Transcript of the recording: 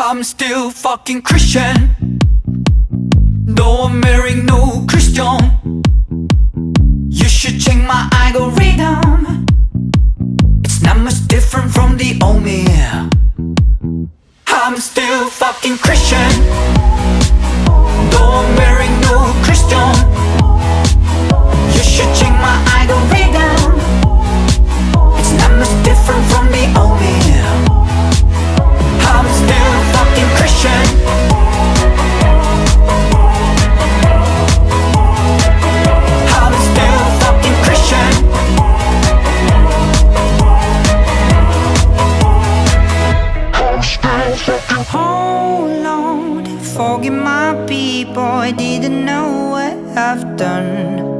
I'm still fucking Christian. Though I'm marrying no Christian. You should check my algorithm. It's not much different from the old me. I'm still fucking Christian. Though I'm marrying no Christian. You should check my algorithm. It's not much different from the old me. I'm still fucking Christian. I'm still fucking Christian. I'm still fucking. Oh Lord, forgive my people, I didn't know what I've done.